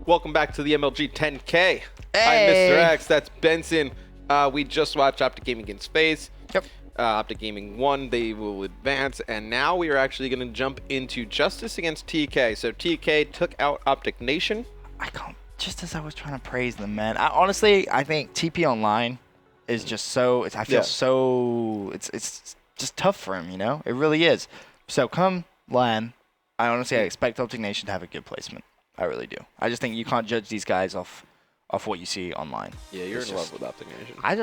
Welcome back to the MLG 10K. Hey. I'm Mr. X, that's Benson. We just watched Optic Gaming against FaZe. Yep. Optic Gaming won, they will advance, and now we are actually going to jump into JustUs against TK. So TK took out Optic Nation. I can't, just as I was trying to praise them, man. Honestly, I think TP Online is just so, it's just tough for him, you know? It really is. So come LAN, I expect Optic Nation to have a good placement. I really do. I just think you can't judge these guys off what you see online. Yeah, you're in love with Optic Nation. I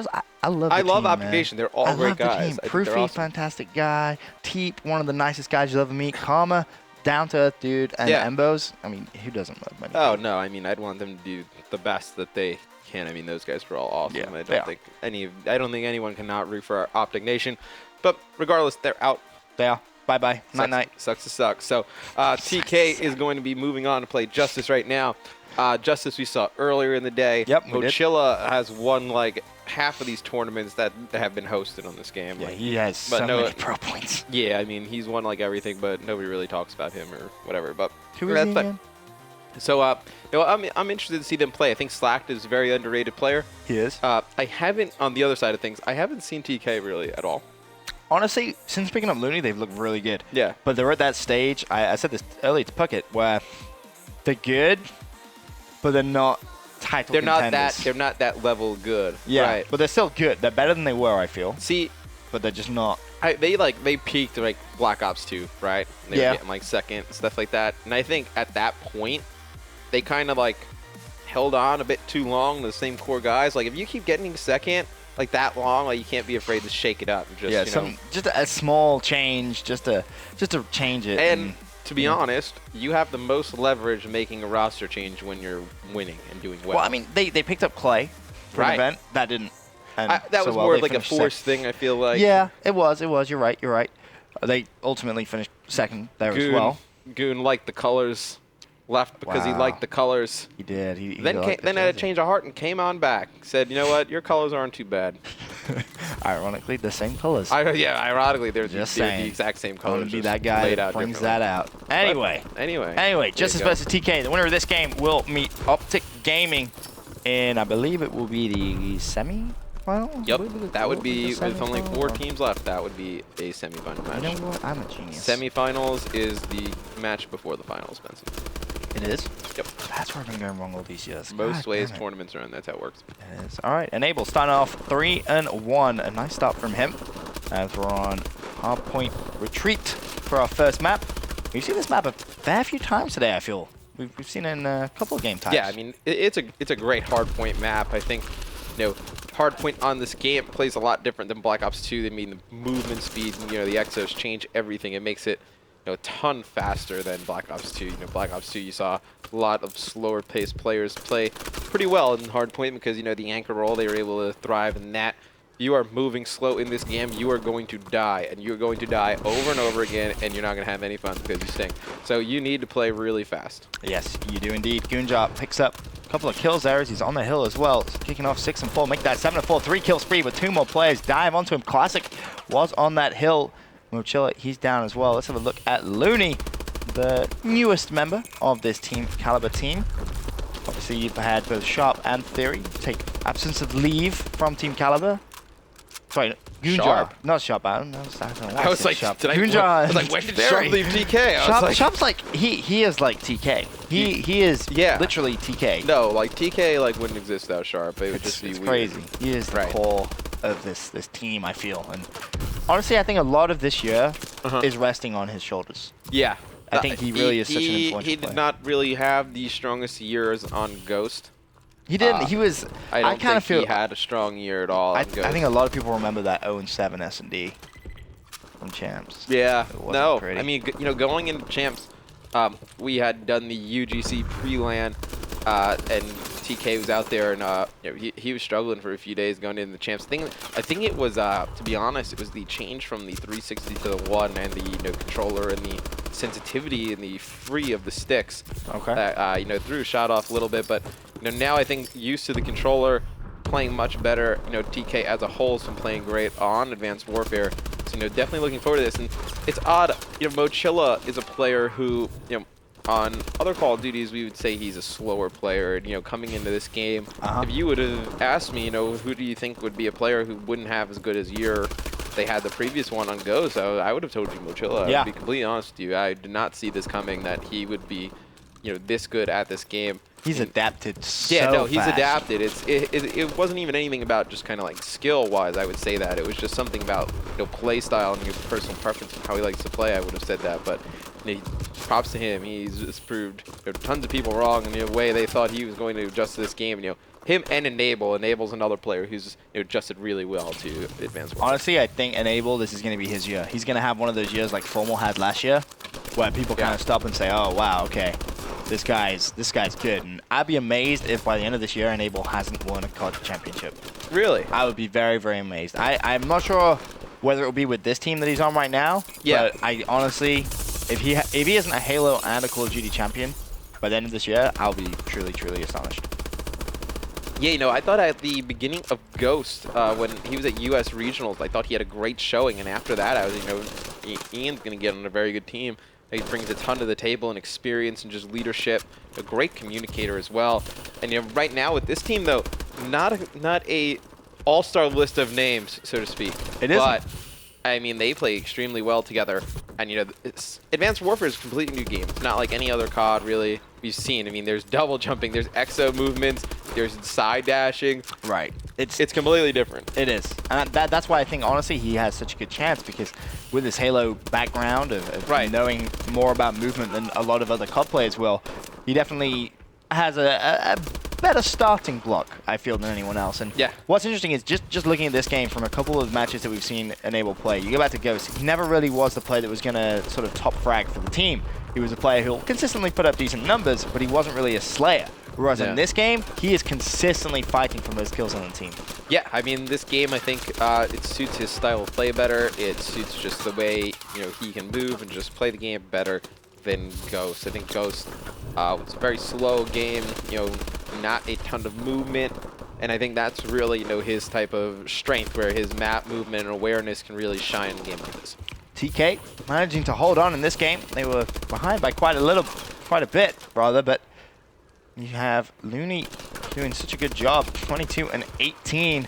love I the love team, Optic man. Nation. They're all great guys. Proofy, awesome. fantastic guy. Teep, one of the nicest guys you'll ever meet. Karma, down to earth dude. And Embos, I mean, who doesn't love money? Oh, no, I mean, I'd want them to do the best that they can. I mean, those guys were all awesome. Yeah, I don't think anyone can not root for our Optic Nation. But regardless, they're out. They are. Bye-bye. Night-night. Sucks to suck. So TK is going to be moving on to play JustUs right now. JustUs we saw earlier in the day. Yep, Mochilla has won like half of these tournaments that have been hosted on this game. Yeah, like, he has so many pro points. Yeah, I mean, he's won like everything, but nobody really talks about him or whatever. But who is he again? So, I'm interested to see them play. I think Slacked is a very underrated player. He is. I haven't, on the other side of things, I haven't seen TK really at all. Honestly, since picking up Looney, they've looked really good. Yeah. But they're at that stage, I said this earlier to Puckett, where they're good, but they're not title contenders. They're not that level good. Yeah, right. But they're still good. They're better than they were, I feel. See, but they're just not. They peaked like Black Ops 2, right? They were getting like second, stuff like that. And I think at that point, they kind of like held on a bit too long to the same core guys. Like if you keep getting second like that long, like you can't be afraid to shake it up. And just, just a small change, just to change it. And to be honest, you have the most leverage making a roster change when you're winning and doing well. Well, I mean, they picked up Clay for an event. That didn't. That was more like a forced thing, I feel like. Yeah, it was. You're right. They ultimately finished second there as well. Goon liked the colors. Left because he liked the colors. He did. Then had a change of heart and came on back. Said, you know what, your colors aren't too bad. Ironically, the same colors. Ironically, they're just the exact same colors. I'm going to be that guy that brings that out. Anyway, JustUs versus TK. The winner of this game will meet Optic Gaming in, I believe it will be the semi-final? Yep, that would be, with only 4 teams left, that would be a semi-final match. You know what? I'm a genius. Semi-finals is the match before the finals, Benson. It is? Yep. That's where I've been going wrong all these years. Most ways tournaments are in, that's how it works. It is. All right, Enable starting off 3-1. A nice start from him as we're on hardpoint retreat for our first map. We've seen this map a fair few times today, I feel. We've seen it in a couple of game times. Yeah, I mean, it's a great hardpoint map. I think, hardpoint on this game plays a lot different than Black Ops 2. I mean, the movement speed and, the exos change everything. It makes it, a ton faster than Black Ops 2. Black Ops 2, you saw a lot of slower-paced players play pretty well in hardpoint because, the anchor roll, they were able to thrive in that. You are moving slow in this game, you are going to die, and you're going to die over and over again, and you're not going to have any fun because you stink. So you need to play really fast. Yes, you do indeed. Goonjar picks up a couple of kills there as he's on the hill as well. Kicking off 6-4, make that 7-4, 3-kill spree with 2 more players. Dive onto him. Classic was on that hill. Mochilla, he's down as well. Let's have a look at Looney, the newest member of this team, Kaliber team. Obviously, you've had both Sharp and Theory take absence of leave from Team Kaliber. Sorry, Goonjar. Not Sharp. I was like, Sharp. Goonjar. I was like, when did Sharp leave TK? Sharp's like, he is like TK. He is literally TK. No, like TK wouldn't exist without Sharp. It would just be weird. Crazy. He is the core of this team, I feel. And honestly, I think a lot of this year is resting on his shoulders. Yeah. I think he really is such an influential player. He did not really have the strongest years on Ghost. He didn't. He was. I kind of feel he had a strong year at all. I think a lot of people remember that 0-7 S&D from Champs. Yeah. No. Pretty. I mean, going into Champs, we had done the UGC pre-LAN, and TK was out there, and he was struggling for a few days going into the Champs. I think it was, to be honest, it was the change from the 360 to the 1 and the controller and the sensitivity and the free of the sticks. Okay. That threw a shot off a little bit, but now I think used to the controller, playing much better. TK as a whole has been playing great on Advanced Warfare. So definitely looking forward to this. And it's odd, Mochilla is a player who on other Call of Duties, we would say he's a slower player. And, you know, coming into this game, if you would have asked me, you know, who do you think would be a player who wouldn't have as good as year they had the previous one on Ghost, I would have told you Mochila. Yeah. To be completely honest with you, I did not see this coming, that he would be, you know, this good at this game. He's adapted so Yeah, no, he's fast. adapted. It wasn't even anything about just kind of like skill-wise, I would say that. It was just something about, you know, play style and your personal preference and how he likes to play, I would have said that. But you know, props to him. He's just proved, you know, tons of people wrong in the way they thought he was going to adjust to this game. You know, him and Enable. Enable's another player who's, you know, adjusted really well to Advanced Warfare. Honestly, I think Enable, this is going to be his year. He's going to have one of those years like Formal had last year, where people kind of stop and say, oh, wow, okay, this guy's good. And I'd be amazed if by the end of this year, Enable hasn't won a COD championship. Really? I would be very, very amazed. I'm not sure whether it will be with this team that he's on right now, but I honestly, if he isn't a Halo and a Call of Duty champion by the end of this year, I'll be truly, truly astonished. Yeah, you know, I thought at the beginning of Ghost, when he was at US Regionals, I thought he had a great showing, and after that, I was, you know, Ian's going to get on a very good team. He brings a ton to the table and experience and just leadership, a great communicator as well. And, you know, right now with this team, though, not a all-star list of names, so to speak. It isn't. But, I mean, they play extremely well together. And, you know, Advanced Warfare is a completely new game. It's not like any other COD, really, we've seen. I mean, there's double jumping, there's exo movements, there's side dashing. Right. It's completely different. It is. And that's why I think, honestly, he has such a good chance, because with his Halo background of knowing more about movement than a lot of other COD players will, he definitely has a better starting block, I feel, than anyone else. And what's interesting is just looking at this game from a couple of matches that we've seen Enable play. You go back to Ghost, he never really was the player that was going to sort of top frag for the team. He was a player who'll consistently put up decent numbers, but he wasn't really a slayer. Whereas in this game, he is consistently fighting for most kills on the team. Yeah, I mean, this game, I think it suits his style of play better. It suits just the way, you know, he can move and just play the game better than Ghost. I think Ghost was a very slow game, you know, not a ton of movement. And I think that's really, you know, his type of strength, where his map movement and awareness can really shine in a game like this. TK managing to hold on in this game. They were behind by quite a bit, rather, but you have Looney doing such a good job, 22 and 18.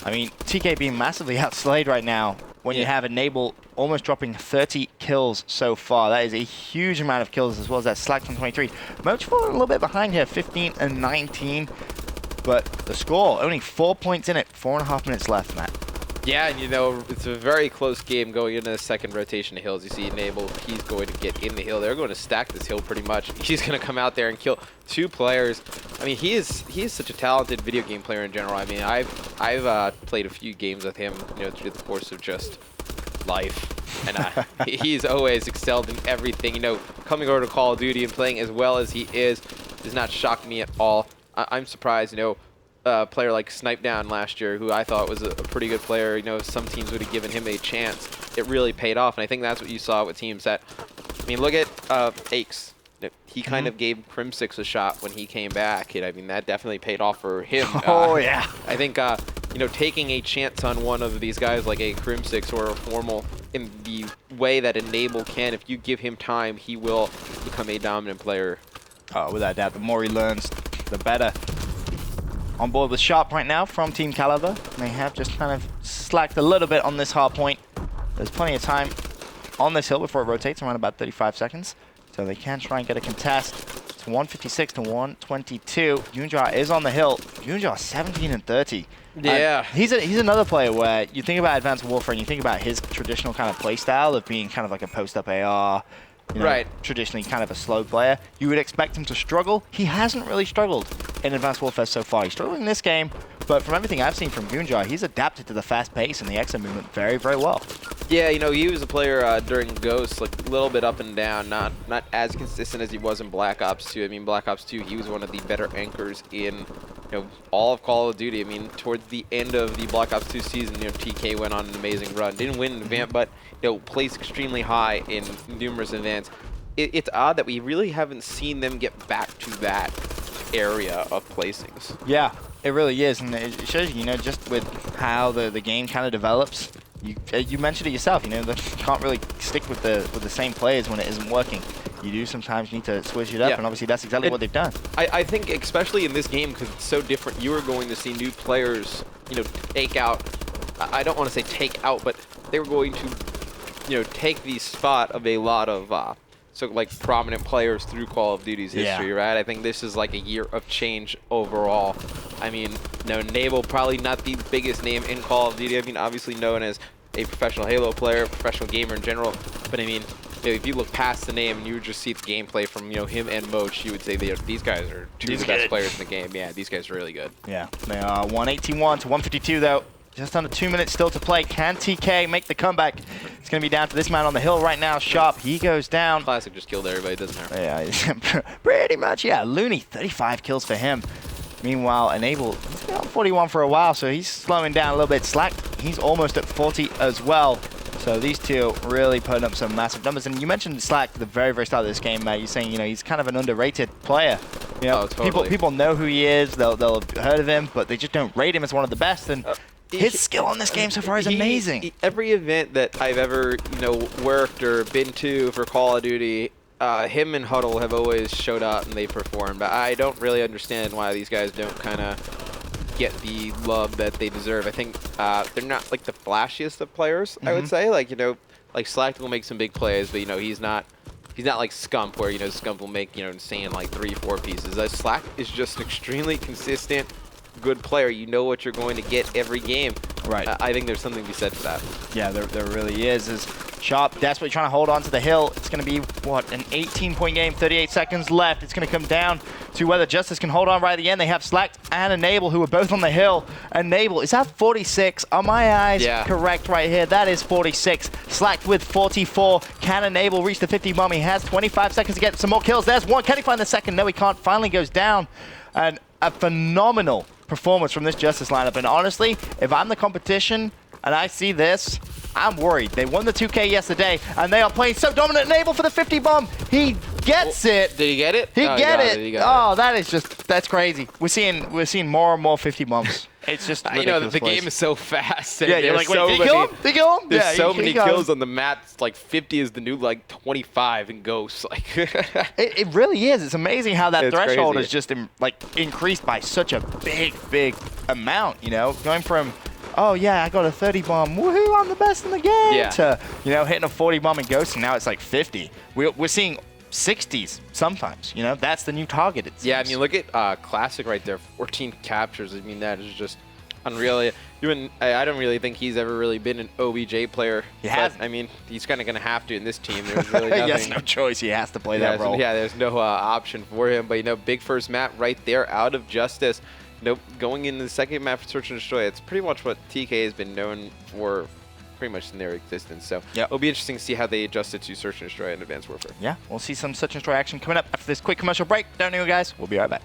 I mean, TK being massively outslayed right now when you have Enable almost dropping 30 kills so far. That is a huge amount of kills, as well as that Slack from 23. Moch falling a little bit behind here, 15 and 19. But the score, only 4 points in it, 4.5 minutes left, Matt. Yeah, and you know, it's a very close game going into the second rotation of hills. You see Enable, he's going to get in the hill. They're going to stack this hill pretty much. He's going to come out there and kill 2 players. I mean, he is such a talented video game player in general. I mean, I've played a few games with him, you know, through the course of just life. And he's always excelled in everything. You know, coming over to Call of Duty and playing as well as he is does not shock me at all. I'm surprised, you know, a player like Snipe Down last year, who I thought was a pretty good player, you know, some teams would have given him a chance. It really paid off, and I think that's what you saw with teams that, I mean, look at Aches. He kind of gave Crim6 a shot when he came back, and I mean, that definitely paid off for him. Yeah. I think, you know, taking a chance on one of these guys like a Crim6 or a Formal in the way that Enable can, if you give him time, he will become a dominant player. Oh, without doubt, the more he learns, the better. On board with Sharp right now from Team Kaliber. They have just kind of slacked a little bit on this hard point. There's plenty of time on this hill before it rotates, around about 35 seconds. So they can try and get a contest. It's 156 to 122. Junja is on the hill. Junja 17 and 30. Yeah. He's another player where you think about Advanced Warfare and you think about his traditional kind of play style of being kind of like a post-up AR, you know, traditionally kind of a slow player. You would expect him to struggle. He hasn't really struggled in Advanced Warfare so far. He's struggling in this game, but from everything I've seen from Gunjar, he's adapted to the fast pace and the exo movement very, very well. Yeah, you know, he was a player during Ghost, like a little bit up and down, not as consistent as he was in Black Ops 2. I mean, Black Ops 2, he was one of the better anchors in, you know, all of Call of Duty. I mean, towards the end of the Black Ops 2 season, you know, TK went on an amazing run. Didn't win an event, but, you know, placed extremely high in numerous events. It's odd that we really haven't seen them get back to that area of placings. Yeah, it really is, and it shows you, you know, just with how the game kind of develops. You mentioned it yourself, you know, that you can't really stick with the same players when it isn't working. you do sometimes need to switch it up, and obviously that's exactly what they've done. I think especially in this game, because it's so different, you are going to see new players, take out, I don't want to say take out, but they were going to, take the spot of a lot of prominent players through Call of Duty's history, right? I think this is like a year of change overall. I mean, Naval probably not the biggest name in Call of Duty. I mean, obviously known as a professional Halo player, professional gamer in general. But I mean, if you look past the name and you would just see the gameplay from him and Moch, you would say these guys are two of the best players in the game. Yeah, these guys are really good. Yeah, they are 181 to 152 though. Just under 2 minutes still to play. Can TK make the comeback? It's going to be down to this man on the hill right now, Sharp. He goes down. Classic just killed everybody, doesn't hurt. Yeah, pretty much, yeah. Looney, 35 kills for him. Meanwhile, Enable, he's been on 41 for a while, so he's slowing down a little bit. Slack, he's almost at 40 as well. So these two really putting up some massive numbers. And you mentioned Slack at the very, very start of this game, Matt. You're saying, he's kind of an underrated player. Totally. People know who he is. They'll have heard of him, but they just don't rate him as one of the best. And his skill on this game so far is amazing. Every event that I've ever, worked or been to for Call of Duty, him and Huddle have always showed up and they performed. But I don't really understand why these guys don't kind of get the love that they deserve. I think they're not like the flashiest of players, I would say. Like, like Slack will make some big plays, but he's not like Scump, where Scump will make insane like 3-4 pieces. Slack is just an extremely consistent, good player. You know what you're going to get every game. Right. I think there's something to be said for that. Yeah, there really is. As Sharp desperately trying to hold on to the hill. It's going to be, what, an 18-point game, 38 seconds left. It's going to come down to whether JustUs can hold on right at the end. They have Slack and Enable, who are both on the hill. Enable, is that 46? Are my eyes correct right here? That is 46. Slack with 44. Can Enable reach the 50 bomb? He has 25 seconds to get some more kills. There's one. Can he find the second? No, he can't. Finally goes down. And a phenomenal performance from this JustUs lineup. And honestly, if I'm the competition and I see this, I'm worried. They won the 2K yesterday, and they are playing so dominant. Enable for the 50 bomb. He gets it. Did he get it? He got it. Oh, that is just, that's crazy. We're seeing more and more 50 bombs. It's just ridiculous. The game is so fast. Yeah, you're like, wait, did he kill him? Did he kill him? There's so many kills on the map. It's like 50 is the new like 25 in Ghosts. Like it really is. It's amazing how that threshold is just increased by such a big amount. Going from, oh yeah, I got a 30 bomb, woohoo, I'm the best in the game, to hitting a 40 bomb in Ghost, and now it's like 50. We're seeing 60s sometimes. That's the new target. It seems. Yeah, I mean, look at Classic right there, 14 captures. I mean, that is just unreal. I don't really think he's ever really been an OBJ player. He has. I mean, he's kind of going to have to in this team. There's really nothing. He has no choice. He has to play that role. Yeah, there's no option for him. But big first map right there out of JustUs. Going into the second map for Search and Destroy, it's pretty much what TK has been known for pretty much in their existence. So it'll be interesting to see how they adjust it to Search and Destroy in Advanced Warfare. Yeah, we'll see some Search and Destroy action coming up after this quick commercial break. Don't know, guys. We'll be right back.